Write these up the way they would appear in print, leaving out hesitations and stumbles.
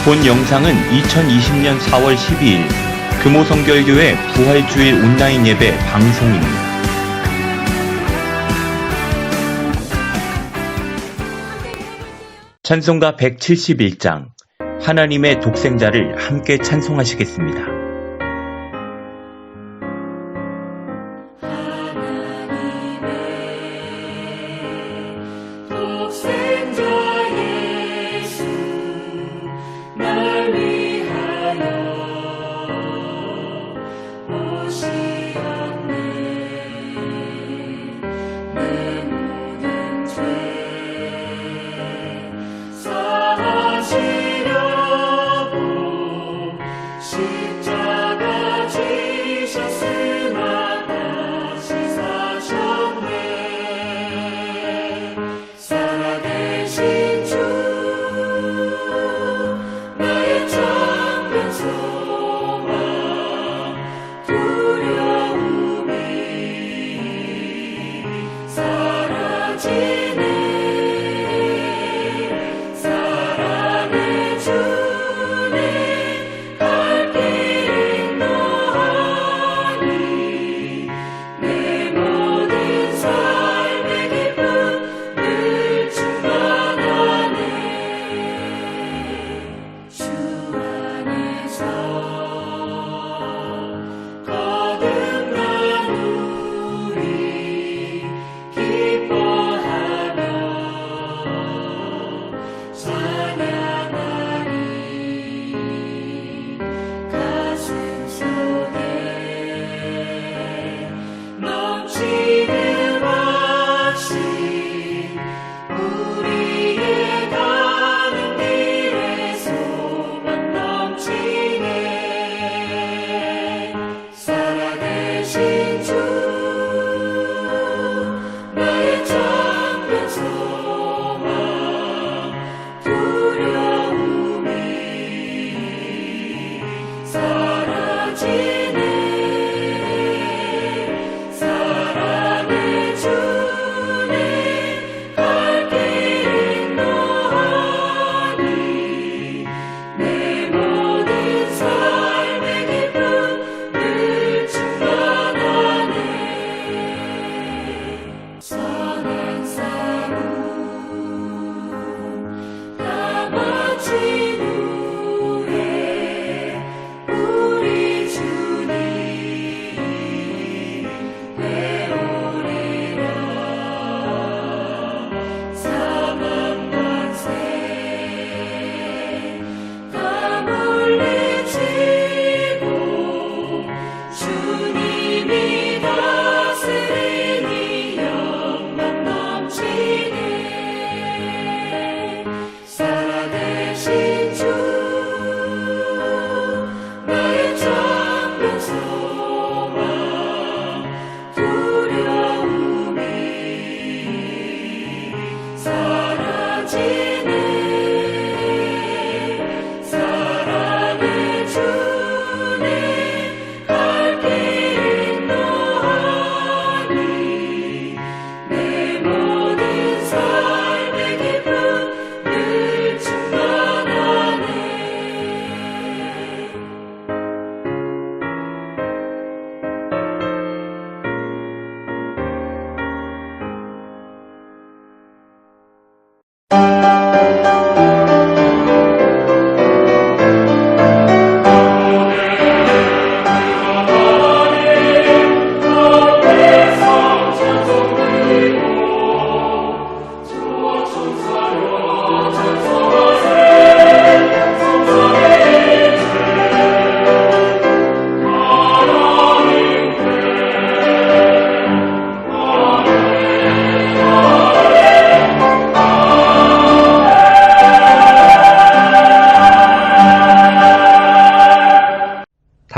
본 영상은 2020년 4월 12일 금호성결교회 부활주일 온라인 예배 방송입니다. 찬송가 171장 하나님의 독생자를 함께 찬송하시겠습니다.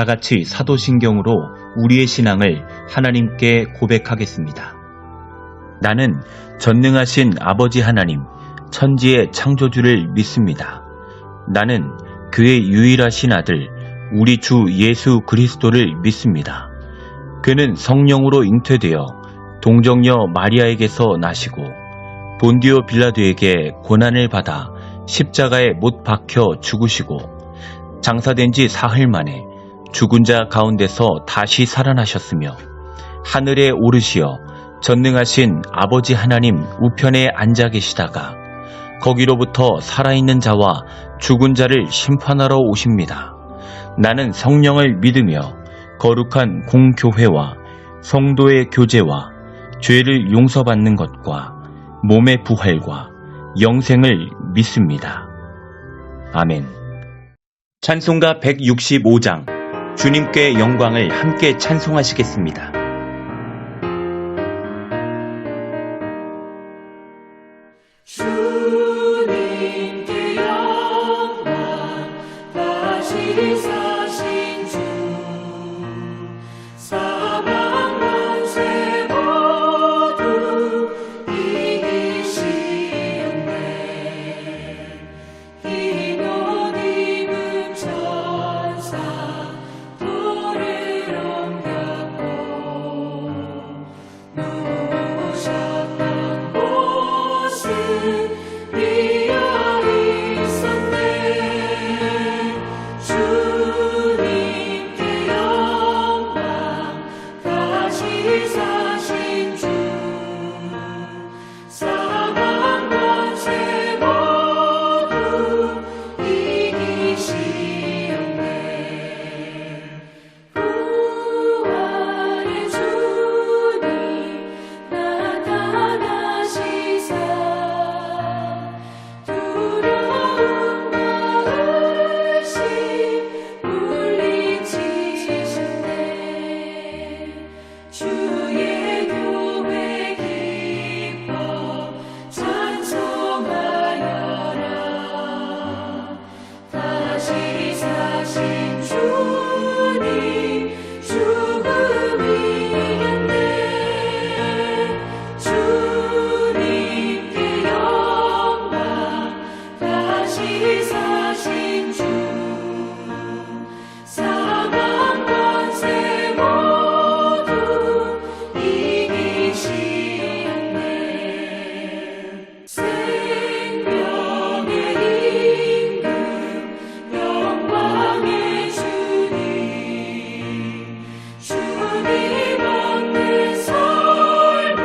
다 같이 사도신경으로 우리의 신앙을 하나님께 고백하겠습니다. 나는 전능하신 아버지 하나님, 천지의 창조주를 믿습니다. 나는 그의 유일하신 아들, 우리 주 예수 그리스도를 믿습니다. 그는 성령으로 잉태되어 동정녀 마리아에게서 나시고 본디오 빌라도에게 고난을 받아 십자가에 못 박혀 죽으시고 장사된 지 사흘 만에 죽은 자 가운데서 다시 살아나셨으며 하늘에 오르시어 전능하신 아버지 하나님 우편에 앉아 계시다가 거기로부터 살아있는 자와 죽은 자를 심판하러 오십니다. 나는 성령을 믿으며 거룩한 공교회와 성도의 교제와 죄를 용서받는 것과 몸의 부활과 영생을 믿습니다. 아멘. 찬송가 165장 주님께 영광을 함께 찬송하시겠습니다. 주님께 영광 다시 사신 주 사망 권세 모두 이기시었네. 흰 옷 입은 천사 돌을 옮겼고 누우셨던 곳은 비어 있었네. 주님께 영광 다시 사신 주 사망 권세 모두 이기시었네. 부활의 주님 나타나시사 두려움과 의심 물리치셨네. 주의 교회 기뻐 찬송하여라. 다시 사신 주님 죽음 이겼네. 주님께 영광 다시 사신 주 사망 권세 모두 이기시었네. 생명의 임금 영광의 주님 주님 없는 삶은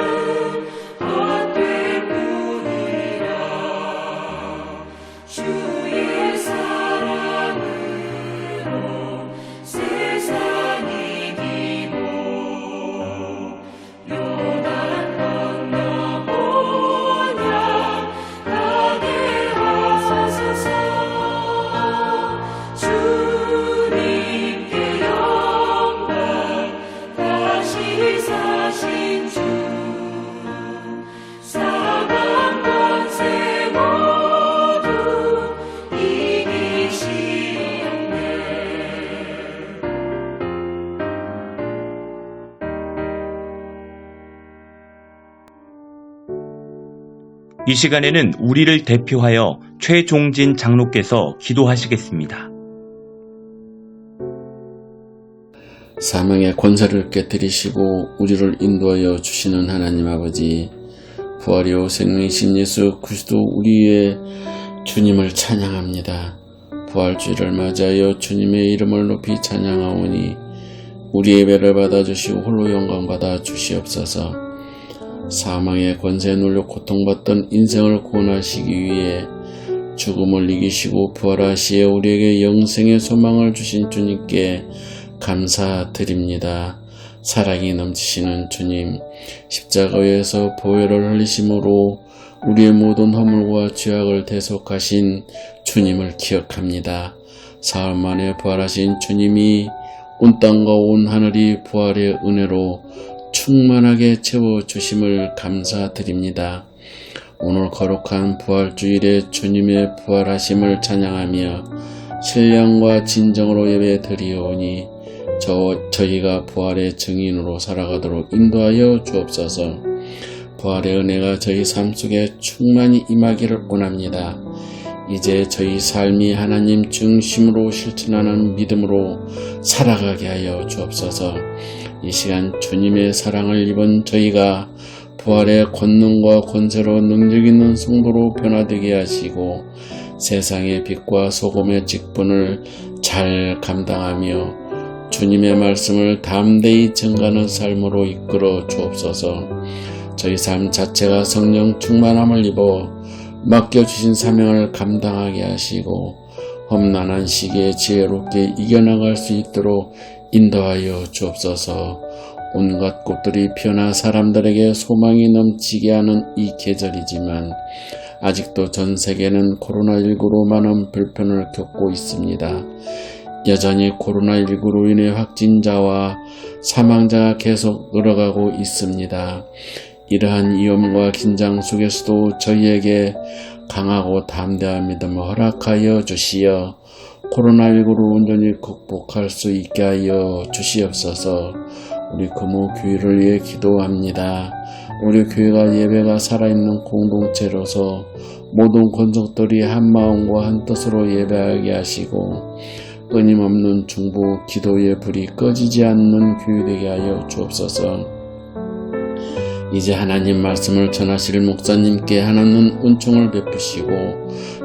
헛된 뿐이라. 주의 사랑으로 세상 이기고 요단 건너 본향 가게 하소서. 주님께 영광 다시 사신 주 사망 권세 모두 이기시었네. 이 시간에는 우리를 대표하여 최종진 장로께서 기도하시겠습니다. 사망의 권세를 깨뜨리시고 우리를 인도하여 주시는 하나님 아버지, 부활이요 생명이신 예수 그리스도 우리의 주님을 찬양합니다. 부활주의를 맞이하여 주님의 이름을 높이 찬양하오니 우리 예배를 받아주시고 홀로 영광 받아 주시옵소서. 사망의 권세에 눌려 고통받던 인생을 구원하시기 위해 죽음을 이기시고 부활하시에 우리에게 영생의 소망을 주신 주님께 감사드립니다. 사랑이 넘치시는 주님, 십자가에서 보혈을 흘리심으로 우리의 모든 허물과 죄악을 대속하신 주님을 기억합니다. 사흘 만에 부활하신 주님이 온 땅과 온 하늘이 부활의 은혜로 충만하게 채워주심을 감사드립니다. 오늘 거룩한 부활주일에 주님의 부활하심을 찬양하며 신령과 진정으로 예배드리오니 저희가 부활의 증인으로 살아가도록 인도하여 주옵소서. 부활의 은혜가 저희 삶 속에 충만히 임하기를 원합니다. 이제 저희 삶이 하나님 중심으로 실천하는 믿음으로 살아가게 하여 주옵소서. 이 시간 주님의 사랑을 입은 저희가 부활의 권능과 권세로 능력 있는 성도로 변화되게 하시고 세상의 빛과 소금의 직분을 잘 감당하며 주님의 말씀을 담대히 전가하는 삶으로 이끌어 주옵소서. 저희 삶 자체가 성령 충만함을 입어 맡겨주신 사명을 감당하게 하시고 험난한 시기에 지혜롭게 이겨나갈 수 있도록 인도하여 주옵소서. 온갖 꽃들이 피어나 사람들에게 소망이 넘치게 하는 이 계절이지만 아직도 전 세계는 코로나19로 많은 불편을 겪고 있습니다. 여전히 코로나19로 인해 확진자와 사망자가 계속 늘어가고 있습니다. 이러한 위험과 긴장 속에서도 저희에게 강하고 담대한 믿음을 허락하여 주시어 코로나19를 온전히 극복할 수 있게 하여 주시옵소서. 우리 금호교회를 위해 기도합니다. 우리 교회가 예배가 살아있는 공동체로서 모든 권속들이 한 마음과 한 뜻으로 예배하게 하시고 끊임없는 중보 기도의 불이 꺼지지 않는 교회 되게 하여 주옵소서. 이제 하나님 말씀을 전하실 목사님께 하나님 은총을 베푸시고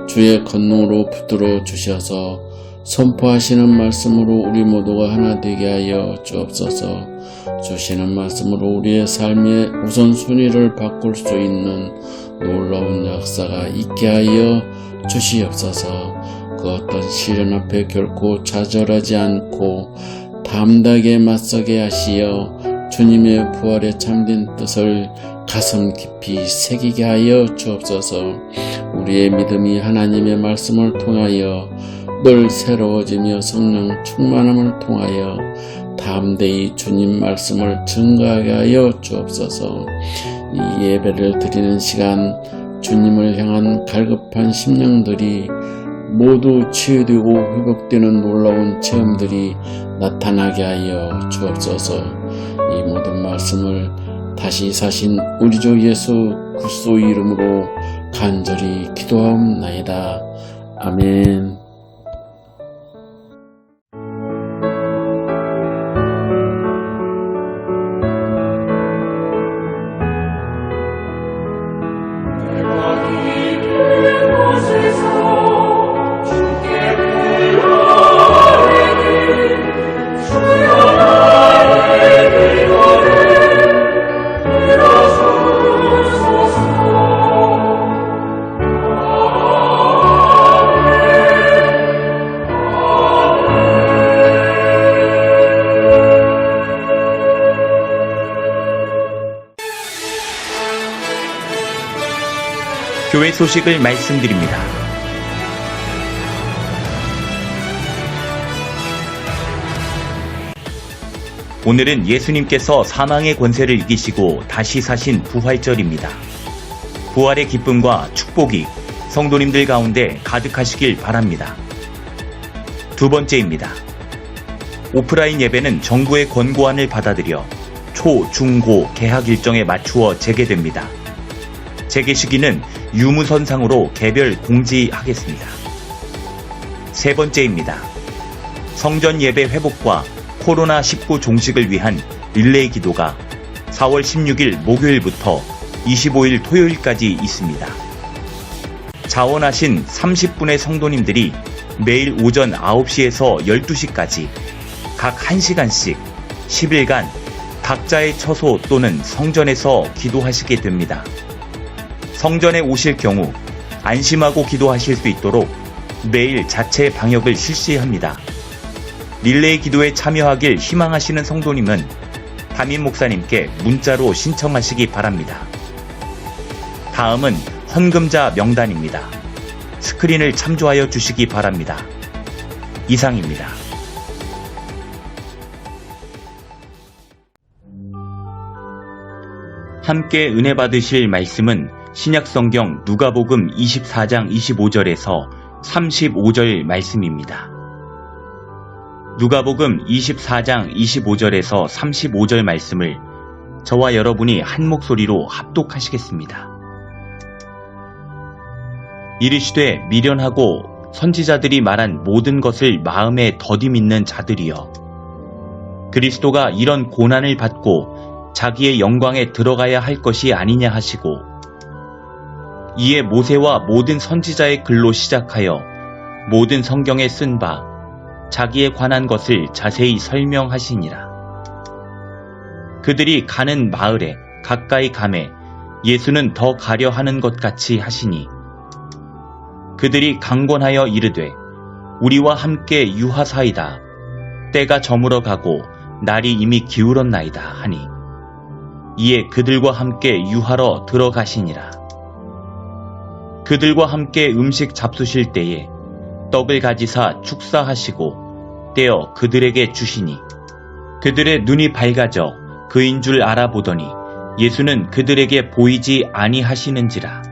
주의 권능으로 붙들어 주셔서 선포하시는 말씀으로 우리 모두가 하나 되게 하여 주옵소서. 주시는 말씀으로 우리의 삶의 우선순위를 바꿀 수 있는 놀라운 역사가 있게 하여 주시옵소서. 그 어떤 시련 앞에 결코 좌절하지 않고 담대하게 맞서게 하시어 주님의 부활에 참된 뜻을 가슴 깊이 새기게 하여 주옵소서. 우리의 믿음이 하나님의 말씀을 통하여 늘 새로워지며 성령 충만함을 통하여 담대히 주님 말씀을 증거하게 하여 주옵소서. 이 예배를 드리는 시간 주님을 향한 갈급한 심령들이 모두 치유되고 회복되는 놀라운 체험들이 나타나게 하여 주옵소서. 이 모든 말씀을 다시 사신 우리 주 예수 그리스도의 이름으로 간절히 기도하옵나이다. 아멘. 교회 소식을 말씀드립니다. 오늘은 예수님께서 사망의 권세를 이기시고 다시 사신 부활절입니다. 부활의 기쁨과 축복이 성도님들 가운데 가득하시길 바랍니다. 두 번째입니다. 오프라인 예배는 정부의 권고안을 받아들여 초, 중, 고 개학 일정에 맞추어 재개됩니다. 재개 시기는 유무선상으로 개별 공지하겠습니다. 세 번째입니다. 성전 예배 회복과 코로나19 종식을 위한 릴레이 기도가 4월 16일 목요일부터 25일 토요일까지 있습니다. 자원하신 30분의 성도님들이 매일 오전 9시에서 12시까지 각 1시간씩 10일간 각자의 처소 또는 성전에서 기도하시게 됩니다. 성전에 오실 경우 안심하고 기도하실 수 있도록 매일 자체 방역을 실시합니다. 릴레이 기도에 참여하길 희망하시는 성도님은 담임 목사님께 문자로 신청하시기 바랍니다. 다음은 헌금자 명단입니다. 스크린을 참조하여 주시기 바랍니다. 이상입니다. 함께 은혜 받으실 말씀은 신약성경 누가복음 24장 25절에서 35절 말씀입니다. 누가복음 24장 25절에서 35절 말씀을 저와 여러분이 한 목소리로 합독하시겠습니다. 이르시되 미련하고 선지자들이 말한 모든 것을 마음에 더디 믿는 자들이여, 그리스도가 이런 고난을 받고 자기의 영광에 들어가야 할 것이 아니냐 하시고 이에 모세와 모든 선지자의 글로 시작하여 모든 성경에 쓴 바 자기에 관한 것을 자세히 설명하시니라. 그들이 가는 마을에 가까이 가매 예수는 더 가려 하는 것 같이 하시니 그들이 강권하여 이르되 우리와 함께 유하사이다. 때가 저물어 가고 날이 이미 기울었나이다 하니 이에 그들과 함께 유하러 들어가시니라. 그들과 함께 음식 잡수실 때에 떡을 가지사 축사하시고 떼어 그들에게 주시니 그들의 눈이 밝아져 그인 줄 알아보더니 예수는 그들에게 보이지 아니하시는지라.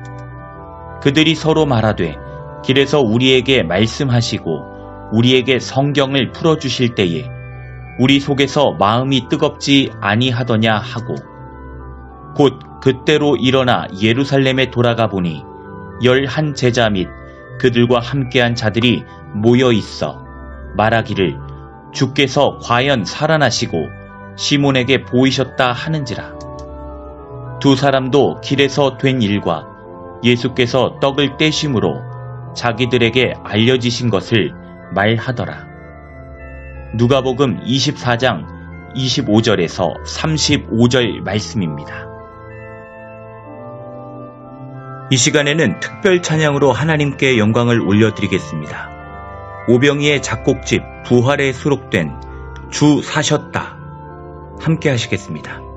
그들이 서로 말하되 길에서 우리에게 말씀하시고 우리에게 성경을 풀어주실 때에 우리 속에서 마음이 뜨겁지 아니하더냐 하고 곧 그때로 일어나 예루살렘에 돌아가 보니 11 제자 및 그들과 함께한 자들이 모여 있어 말하기를 주께서 과연 살아나시고 시몬에게 보이셨다 하는지라. 두 사람도 길에서 된 일과 예수께서 떡을 떼심으로 자기들에게 알려지신 것을 말하더라. 누가복음 24장 25절에서 35절 말씀입니다. 이 시간에는 특별 찬양으로 하나님께 영광을 올려드리겠습니다. 오병이의 작곡집 부활에 수록된 주 사셨다 함께 하시겠습니다.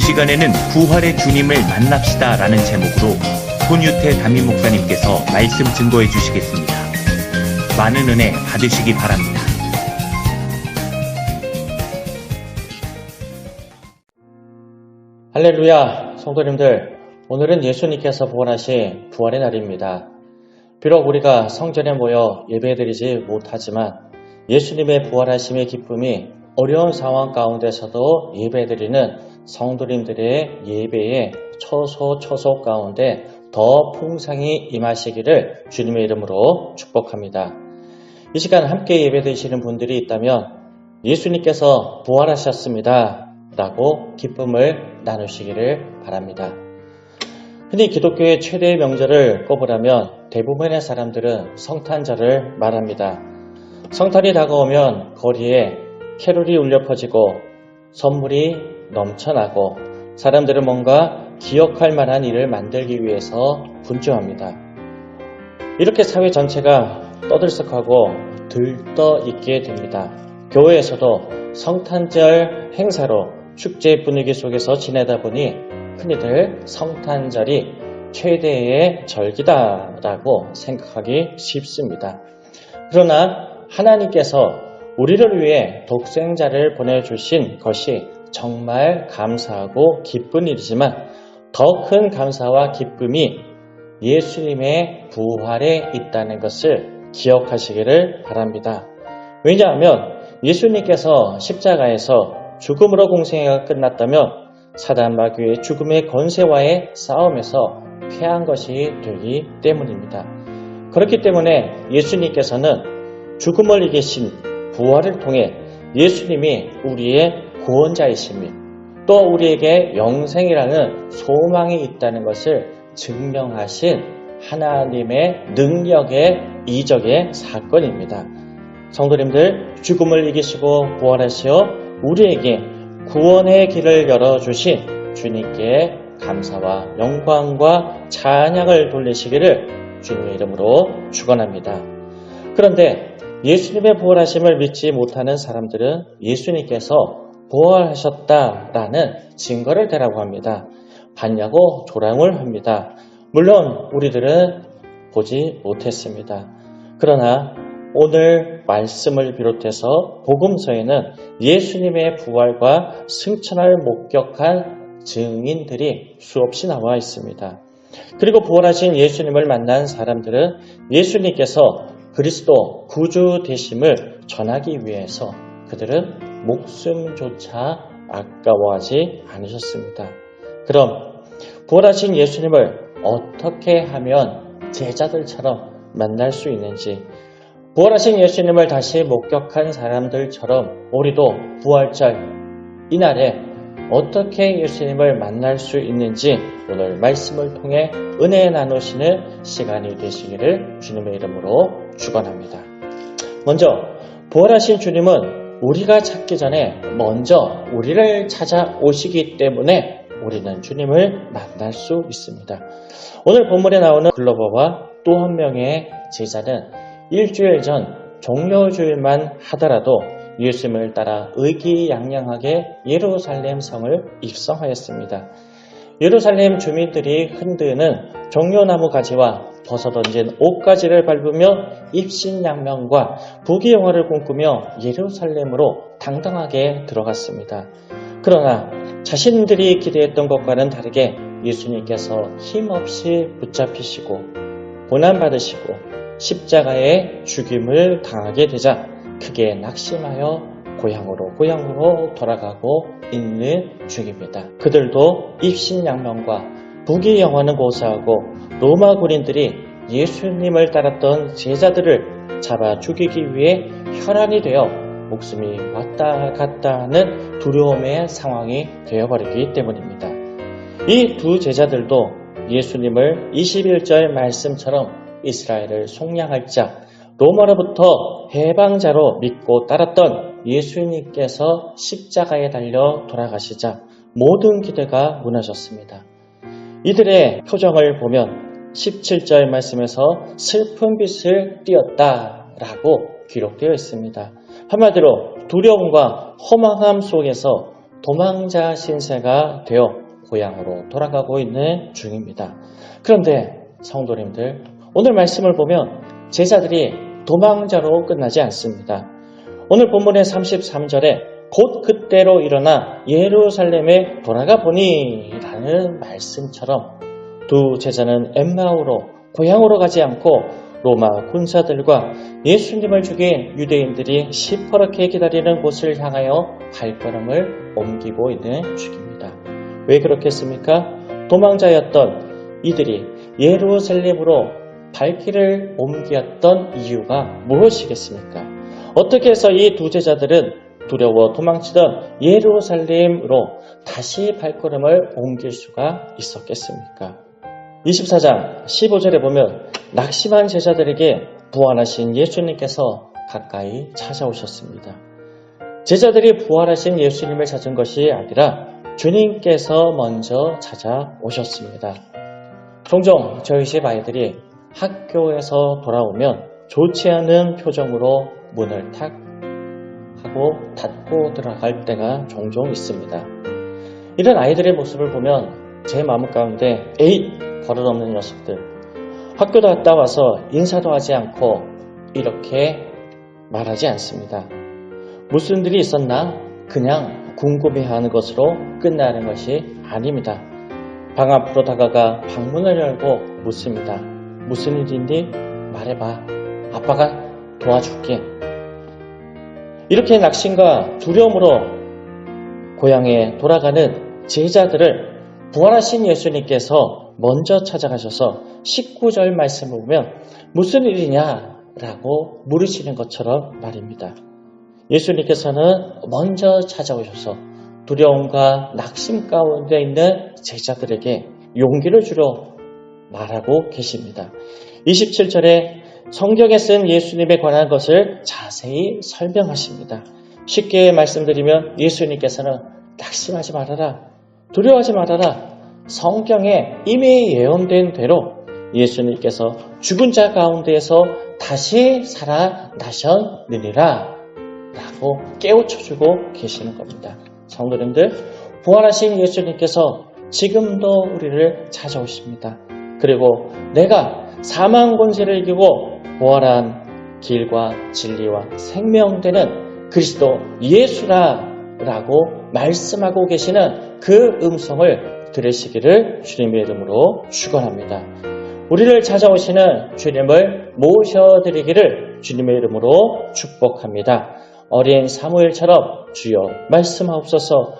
시간에는 부활의 주님을 만납시다 라는 제목으로 손유태 담임 목사님께서 말씀 증거해 주시겠습니다. 많은 은혜 받으시기 바랍니다. 할렐루야, 성도님들, 오늘은 예수님께서 부활하신 부활의 날입니다. 비록 우리가 성전에 모여 예배드리지 못하지만 예수님의 부활하심의 기쁨이 어려운 상황 가운데서도 예배드리는 성도님들의 예배의 처소 가운데 더 풍성히 임하시기를 주님의 이름으로 축복합니다. 이 시간 함께 예배드리시는 분들이 있다면 예수님께서 부활하셨습니다 라고 기쁨을 나누시기를 바랍니다. 흔히 기독교의 최대의 명절을 꼽으라면 대부분의 사람들은 성탄절을 말합니다. 성탄이 다가오면 거리에 캐롤이 울려 퍼지고 선물이 넘쳐나고 사람들은 뭔가 기억할 만한 일을 만들기 위해서 분주합니다. 이렇게 사회 전체가 떠들썩하고 들떠 있게 됩니다. 교회에서도 성탄절 행사로 축제 분위기 속에서 지내다 보니 흔히들 성탄절이 최대의 절기다라고 생각하기 쉽습니다. 그러나 하나님께서 우리를 위해 독생자를 보내주신 것이 정말 감사하고 기쁜 일이지만 더 큰 감사와 기쁨이 예수님의 부활에 있다는 것을 기억하시기를 바랍니다. 왜냐하면 예수님께서 십자가에서 죽음으로 공생애가 끝났다면 사단 마귀의 죽음의 권세와의 싸움에서 패한 것이 되기 때문입니다. 그렇기 때문에 예수님께서는 죽음을 이기신 부활을 통해 예수님이 우리의 구원자이심이 또 우리에게 영생이라는 소망이 있다는 것을 증명하신 하나님의 능력의 이적의 사건입니다. 성도님들, 죽음을 이기시고 부활하시어 우리에게 구원의 길을 열어주신 주님께 감사와 영광과 찬양을 돌리시기를 주님의 이름으로 축원합니다. 그런데 예수님의 부활하심을 믿지 못하는 사람들은 예수님께서 부활하셨다라는 증거를 대라고 합니다. 봤냐고 조롱을 합니다. 물론 우리들은 보지 못했습니다. 그러나 오늘 말씀을 비롯해서 복음서에는 예수님의 부활과 승천을 목격한 증인들이 수없이 나와 있습니다. 그리고 부활하신 예수님을 만난 사람들은 예수님께서 그리스도 구주 되심을 전하기 위해서 그들은 목숨조차 아까워하지 않으셨습니다. 그럼 부활하신 예수님을 어떻게 하면 제자들처럼 만날 수 있는지, 부활하신 예수님을 다시 목격한 사람들처럼 우리도 부활절 이날에 어떻게 예수님을 만날 수 있는지 오늘 말씀을 통해 은혜 나누시는 시간이 되시기를 주님의 이름으로 축원합니다. 먼저 부활하신 주님은 우리가 찾기 전에 먼저 우리를 찾아오시기 때문에 우리는 주님을 만날 수 있습니다. 오늘 본문에 나오는 글로버와 또 한 명의 제자는 일주일 전 종료주일만 하더라도 예수님을 따라 의기양양하게 예루살렘 성을 입성하였습니다. 예루살렘 주민들이 흔드는 종려나무 가지와 벗어던진 옷가지를 밟으며 입신양명과 부귀영화를 꿈꾸며 예루살렘으로 당당하게 들어갔습니다. 그러나 자신들이 기대했던 것과는 다르게 예수님께서 힘없이 붙잡히시고 고난받으시고 십자가에 죽임을 당하게 되자 크게 낙심하여 고향으로 돌아가고 있는 중입니다. 그들도 입신양명과 부귀영화는 고사하고 로마 군인들이 예수님을 따랐던 제자들을 잡아 죽이기 위해 혈안이 되어 목숨이 왔다 갔다 하는 두려움의 상황이 되어버리기 때문입니다. 이 두 제자들도 예수님을 21절 말씀처럼 이스라엘을 속량할 자, 로마로부터 해방자로 믿고 따랐던 예수님께서 십자가에 달려 돌아가시자 모든 기대가 무너졌습니다. 이들의 표정을 보면 17절 말씀에서 슬픈 빛을 띄었다라고 기록되어 있습니다. 한마디로 두려움과 허망함 속에서 도망자 신세가 되어 고향으로 돌아가고 있는 중입니다. 그런데 성도님들, 오늘 말씀을 보면 제자들이 도망자로 끝나지 않습니다. 오늘 본문의 33절에 곧 그때로 일어나 예루살렘에 돌아가 보니 라는 말씀처럼 두 제자는 엠마오로 고향으로 가지 않고 로마 군사들과 예수님을 죽인 유대인들이 시퍼렇게 기다리는 곳을 향하여 발걸음을 옮기고 있는 중입니다. 왜 그렇겠습니까? 도망자였던 이들이 예루살렘으로 발길을 옮겼던 이유가 무엇이겠습니까? 어떻게 해서 이 두 제자들은 두려워 도망치던 예루살렘으로 다시 발걸음을 옮길 수가 있었겠습니까? 24장 15절에 보면 낙심한 제자들에게 부활하신 예수님께서 가까이 찾아오셨습니다. 제자들이 부활하신 예수님을 찾은 것이 아니라 주님께서 먼저 찾아오셨습니다. 종종 저희 집 아이들이 학교에서 돌아오면 좋지 않은 표정으로 문을 탁 하고 닫고 들어갈 때가 종종 있습니다. 이런 아이들의 모습을 보면 제 마음 가운데 에이! 버릇없는 녀석들, 학교도 갔다 와서 인사도 하지 않고 이렇게 말하지 않습니다. 무슨 일이 있었나? 그냥 궁금해하는 것으로 끝나는 것이 아닙니다. 방 앞으로 다가가 방문을 열고 묻습니다. 무슨 일인지 말해봐. 아빠가 도와줄게. 이렇게 낙심과 두려움으로 고향에 돌아가는 제자들을 부활하신 예수님께서 먼저 찾아가셔서 19절 말씀을 보면 무슨 일이냐라고 물으시는 것처럼 말입니다. 예수님께서는 먼저 찾아오셔서 두려움과 낙심 가운데 있는 제자들에게 용기를 주려 말하고 계십니다. 27절에 성경에 쓴 예수님에 관한 것을 자세히 설명하십니다. 쉽게 말씀드리면 예수님께서는 낙심하지 말아라, 두려워하지 말아라. 성경에 이미 예언된 대로 예수님께서 죽은 자 가운데에서 다시 살아나셨느니라 라고 깨우쳐주고 계시는 겁니다. 성도님들, 부활하신 예수님께서 지금도 우리를 찾아오십니다. 그리고 내가 사망 권세를 이기고 부활한 길과 진리와 생명되는 그리스도 예수라라고 말씀하고 계시는 그 음성을 들으시기를 주님의 이름으로 축원합니다. 우리를 찾아오시는 주님을 모셔드리기를 주님의 이름으로 축복합니다. 어린 사무엘처럼 주여 말씀하옵소서,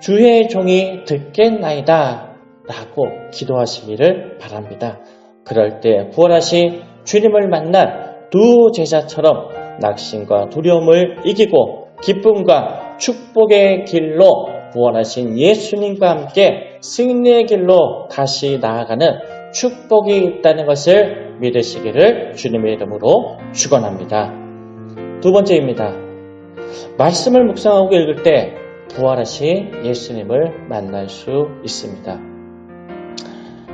주의 종이 듣겠나이다 라고 기도하시기를 바랍니다. 그럴 때 부활하신 주님을 만난 두 제자처럼 낙심과 두려움을 이기고 기쁨과 축복의 길로 부활하신 예수님과 함께 승리의 길로 다시 나아가는 축복이 있다는 것을 믿으시기를 주님의 이름으로 축원합니다. 두 번째입니다. 말씀을 묵상하고 읽을 때 부활하신 예수님을 만날 수 있습니다.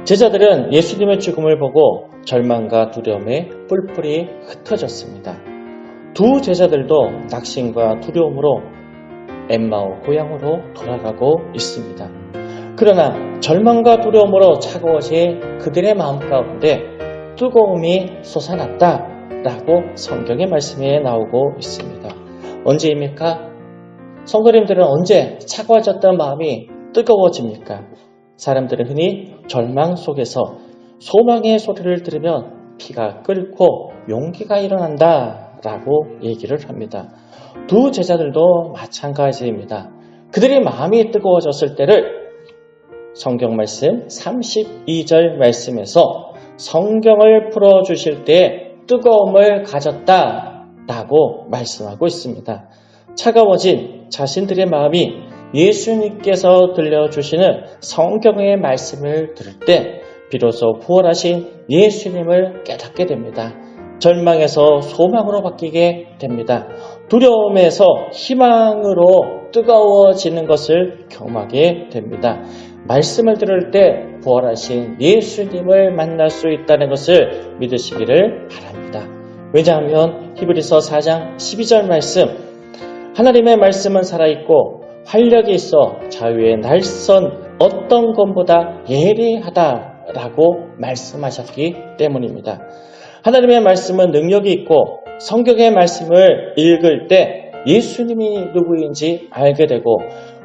제자들은 예수님의 죽음을 보고 절망과 두려움에 뿔뿔이 흩어졌습니다. 두 제자들도 낙심과 두려움으로 엠마오 고향으로 돌아가고 있습니다. 그러나 절망과 두려움으로 차가워진 그들의 마음 가운데 뜨거움이 솟아났다라고 성경의 말씀에 나오고 있습니다. 언제입니까? 성도님들은 언제 차가워졌던 마음이 뜨거워집니까? 사람들은 흔히 절망 속에서 소망의 소리를 들으면 피가 끓고 용기가 일어난다라고 얘기를 합니다. 두 제자들도 마찬가지입니다. 그들의 마음이 뜨거워졌을 때를 성경 말씀 32절 말씀에서 성경을 풀어주실 때 뜨거움을 가졌다라고 말씀하고 있습니다. 차가워진 자신들의 마음이 예수님께서 들려주시는 성경의 말씀을 들을 때 비로소 부활하신 예수님을 깨닫게 됩니다. 절망에서 소망으로 바뀌게 됩니다. 두려움에서 희망으로 뜨거워지는 것을 경험하게 됩니다. 말씀을 들을 때 부활하신 예수님을 만날 수 있다는 것을 믿으시기를 바랍니다. 왜냐하면 히브리서 4장 12절 말씀, 하나님의 말씀은 살아있고 활력이 있어 자유의 날선 어떤 것보다 예리하다라고 말씀하셨기 때문입니다. 하나님의 말씀은 능력이 있고 성경의 말씀을 읽을 때 예수님이 누구인지 알게 되고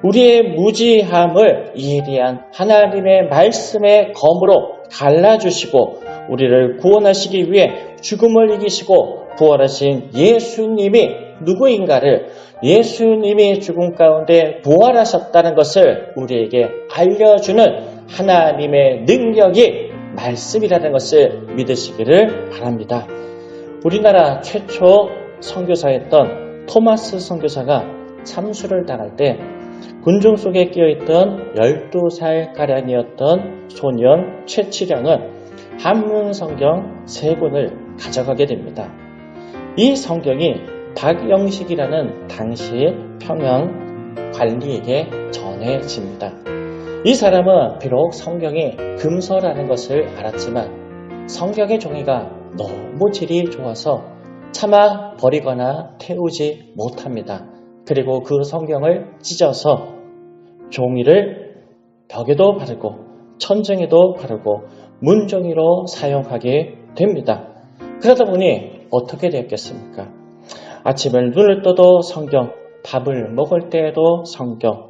우리의 무지함을 예리한 하나님의 말씀의 검으로 갈라주시고 우리를 구원하시기 위해 죽음을 이기시고 부활하신 예수님이 누구인가를 예수님이 죽음 가운데 부활하셨다는 것을 우리에게 알려주는 하나님의 능력이 말씀이라는 것을 믿으시기를 바랍니다. 우리나라 최초 선교사였던 토마스 선교사가 참수를 당할 때 군중 속에 끼어있던 12살가량이었던 소년 최치령은 한문 성경 3권을 가져가게 됩니다. 이 성경이 박영식이라는 당시 평양 관리에게 전해집니다. 이 사람은 비록 성경이 금서라는 것을 알았지만 성경의 종이가 너무 질이 좋아서 차마 버리거나 태우지 못합니다. 그리고 그 성경을 찢어서 종이를 벽에도 바르고 천정에도 바르고 문종이로 사용하게 됩니다. 그러다 보니 어떻게 되었겠습니까? 아침에 눈을 떠도 성경, 밥을 먹을 때에도 성경,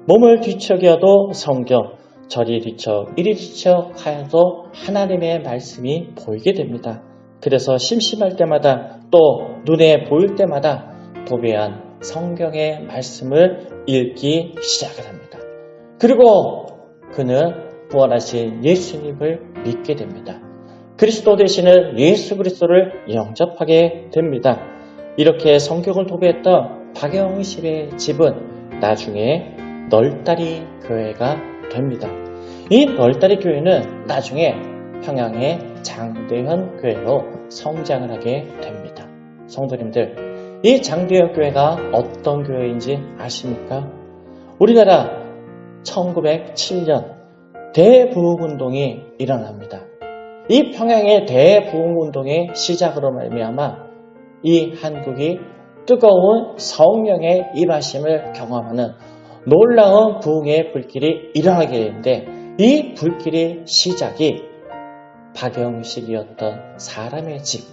몸을 뒤척여도 성경, 저리 뒤척, 이리 뒤척 하여도 하나님의 말씀이 보이게 됩니다. 그래서 심심할 때마다 또 눈에 보일 때마다 도배한 성경의 말씀을 읽기 시작을 합니다. 그리고 그는 부활하신 예수님을 믿게 됩니다. 그리스도 되시는 예수 그리스도를 영접하게 됩니다. 이렇게 성경을 도배했던 박영실의 집은 나중에 널다리 교회가 됩니다. 이 널다리 교회는 나중에 평양의 장대현 교회로 성장을 하게 됩니다. 성도님들, 이 장대현 교회가 어떤 교회인지 아십니까? 우리나라 1907년 대부흥운동이 일어납니다. 이 평양의 대부흥운동의 시작으로 말미암아 이 한국이 뜨거운 성령의 임하심을 경험하는 놀라운 부흥의 불길이 일어나게 되는데 이 불길의 시작이 박영식이었던 사람의 집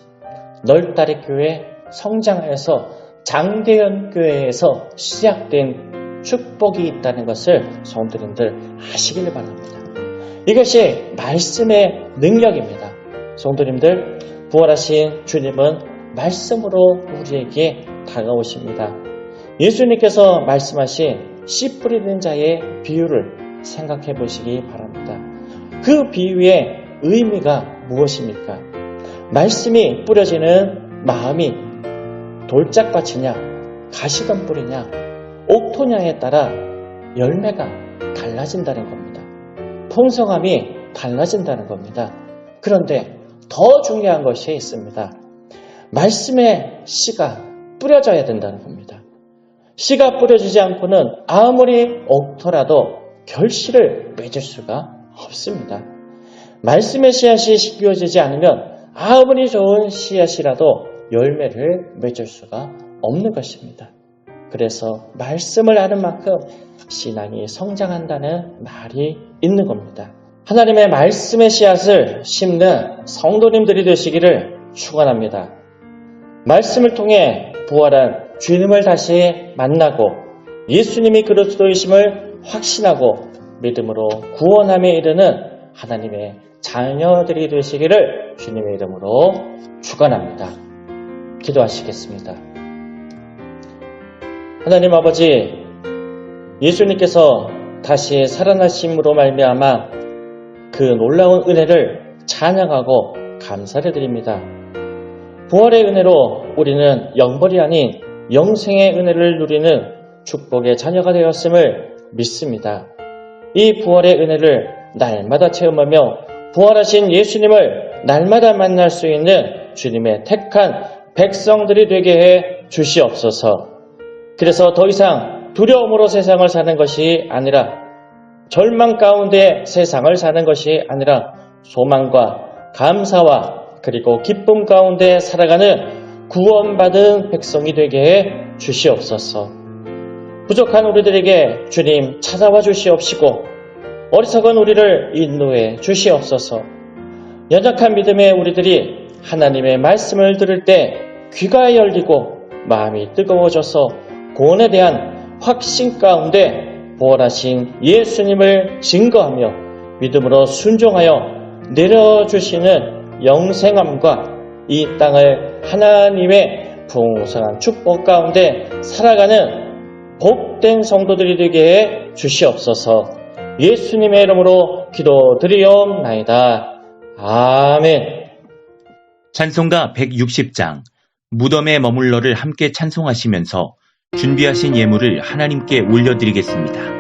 널다리 교회 성장하여서 장대현 교회에서 시작된 축복이 있다는 것을 성도님들 아시길 바랍니다. 이것이 말씀의 능력입니다. 성도님들, 부활하신 주님은 말씀으로 우리에게 다가오십니다. 예수님께서 말씀하신 씨 뿌리는 자의 비유를 생각해 보시기 바랍니다. 그 비유의 의미가 무엇입니까? 말씀이 뿌려지는 마음이 돌짝밭이냐, 가시덤 뿌리냐, 옥토냐에 따라 열매가 달라진다는 겁니다. 풍성함이 달라진다는 겁니다. 그런데 더 중요한 것이 있습니다. 말씀의 씨가 뿌려져야 된다는 겁니다. 씨가 뿌려지지 않고는 아무리 옥토라도 결실을 맺을 수가 없습니다. 말씀의 씨앗이 씻겨지지 않으면 아무리 좋은 씨앗이라도 열매를 맺을 수가 없는 것입니다. 그래서 말씀을 아는 만큼 신앙이 성장한다는 말이 있는 겁니다. 하나님의 말씀의 씨앗을 심는 성도님들이 되시기를 축원합니다. 말씀을 통해 부활한 주님을 다시 만나고 예수님이 그리스도이심을 확신하고 믿음으로 구원함에 이르는 하나님의 자녀들이 되시기를 주님의 이름으로 축원합니다. 기도하시겠습니다. 하나님 아버지, 예수님께서 다시 살아나심으로 말미암아 그 놀라운 은혜를 찬양하고 감사를 드립니다. 부활의 은혜로 우리는 영벌이 아닌 영생의 은혜를 누리는 축복의 자녀가 되었음을 믿습니다. 이 부활의 은혜를 날마다 체험하며 부활하신 예수님을 날마다 만날 수 있는 주님의 택한 백성들이 되게 해 주시옵소서. 그래서 더 이상 두려움으로 세상을 사는 것이 아니라 절망 가운데 세상을 사는 것이 아니라 소망과 감사와 그리고 기쁨 가운데 살아가는 구원받은 백성이 되게 해 주시옵소서. 부족한 우리들에게 주님 찾아와 주시옵시고 어리석은 우리를 인도해 주시옵소서. 연약한 믿음의 우리들이 하나님의 말씀을 들을 때 귀가 열리고 마음이 뜨거워져서 구원에 대한 확신 가운데 부활하신 예수님을 증거하며 믿음으로 순종하여 내려주시는 영생함과 이 땅을 하나님의 풍성한 축복 가운데 살아가는 복된 성도들이 되게 해 주시옵소서. 예수님의 이름으로 기도드리옵나이다. 아멘. 찬송가 160장 무덤에 머물러를 함께 찬송하시면서 준비하신 예물을 하나님께 올려드리겠습니다.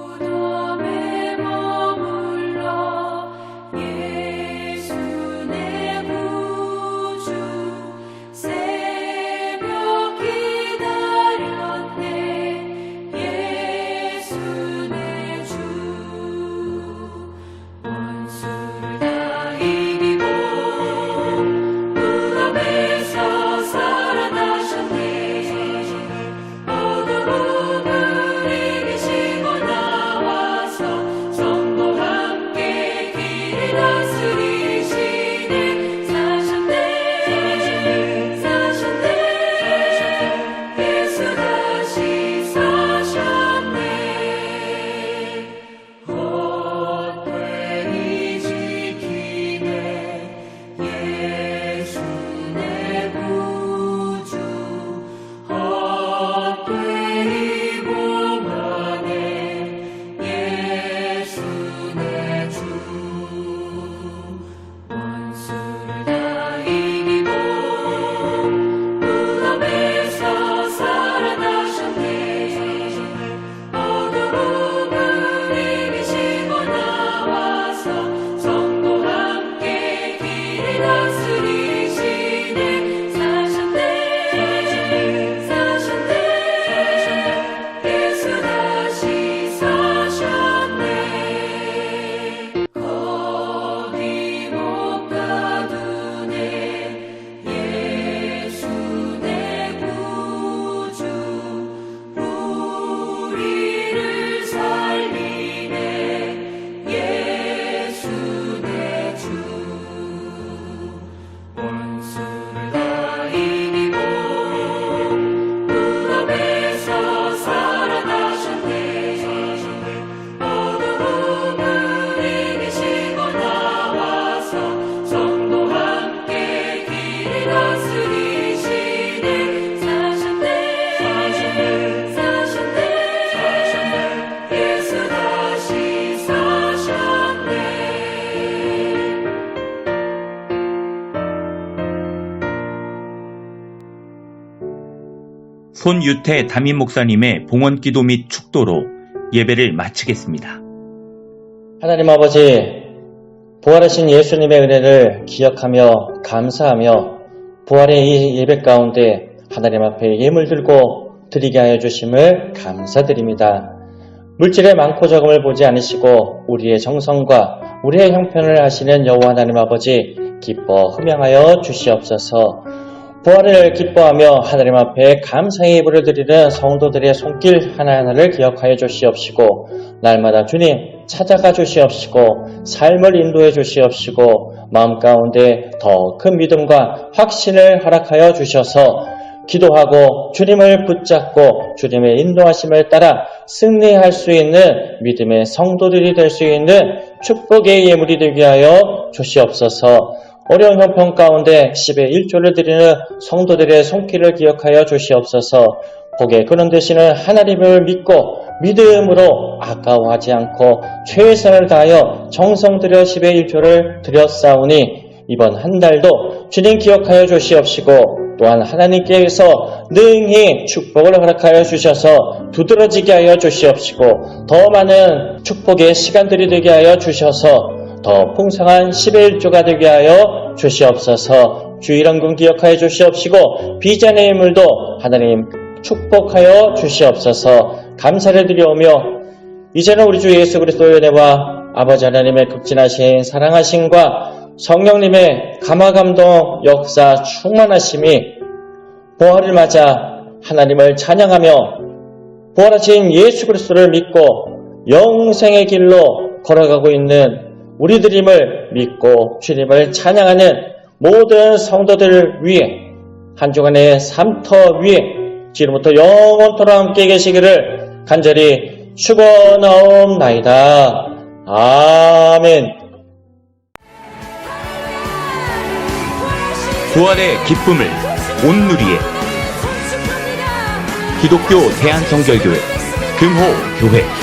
무덤에 머물러 예수 내 구주 새벽 기다렸네 예수 내 주 원수를 다 이기고 무덤에서 살아나셨네 어두움을 이기시고 나와서 성도 함께 길을 다스리시네 사셨네 예수 다시 사셨네 헛되이 지키네 예수 내 구주 헛되이 봉하네 예수 내 주 원수를 다 이기고 무덤에서 살아나셨네 어두움을 이기시고 나와서 성도 함께 길을 다스리시네 사셨네 예수 다시 사셨네 거기 못 가두네 예수 내 구주 우리를 살리네 예수 내 주 원수를 다 이기고 무덤에서 살아나셨네 어두움을 이기시고 나와서 성도 함께 길을 다스리시네 사셨네 예수 다시 사셨네 손유태 담임 목사님의 봉헌기도 및 축도로 예배를 마치겠습니다. 하나님 아버지, 부활하신 예수님의 은혜를 기억하며 감사하며 부활의 이 예배 가운데 하나님 앞에 예물 들고 드리게 하여 주심을 감사드립니다. 물질의 많고 적음을 보지 않으시고 우리의 정성과 우리의 형편을 하시는 여호와 하나님 아버지 기뻐 흠양하여 주시옵소서. 부활을 기뻐하며 하나님 앞에 감사의 예물을 드리는 성도들의 손길 하나하나를 기억하여 주시옵시고 날마다 주님 찾아가 주시옵시고 삶을 인도해 주시옵시고 마음 가운데 더 큰 믿음과 확신을 허락하여 주셔서 기도하고 주님을 붙잡고 주님의 인도하심을 따라 승리할 수 있는 믿음의 성도들이 될 수 있는 축복의 예물이 되게 하여 주시옵소서. 어려운 형편 가운데 10의 1조를 드리는 성도들의 손길을 기억하여 주시옵소서. 복에 그런 되시는 하나님을 믿고 믿음으로 아까워하지 않고 최선을 다하여 정성 들여 10의 1조를 드렸사오니 이번 한 달도 주님 기억하여 주시옵시고 또한 하나님께서 능히 축복을 허락하여 주셔서 두드러지게 하여 주시옵시고 더 많은 축복의 시간들이 되게 하여 주셔서 더 풍성한 10의 1조가 되게 하여 주시옵소서. 주일원금 기억하여 주시옵시고 비전의 인물도 하나님 축복하여 주시옵소서. 감사를 드려오며 이제는 우리 주 예수 그리스도의 은혜와 아버지 하나님의 극진하신 사랑하심과 성령님의 감화감동 역사 충만하심이 부활을 맞아 하나님을 찬양하며 부활하신 예수 그리스도를 믿고 영생의 길로 걸어가고 있는 우리들임을 믿고 주님을 찬양하는 모든 성도들을 위해 한 주간의 삶터 위에 지금부터 영원토록 함께 계시기를 간절히 축원하옵나이다. 아멘. 부활의 기쁨을 온누리에 기독교 대한성결교회 금호교회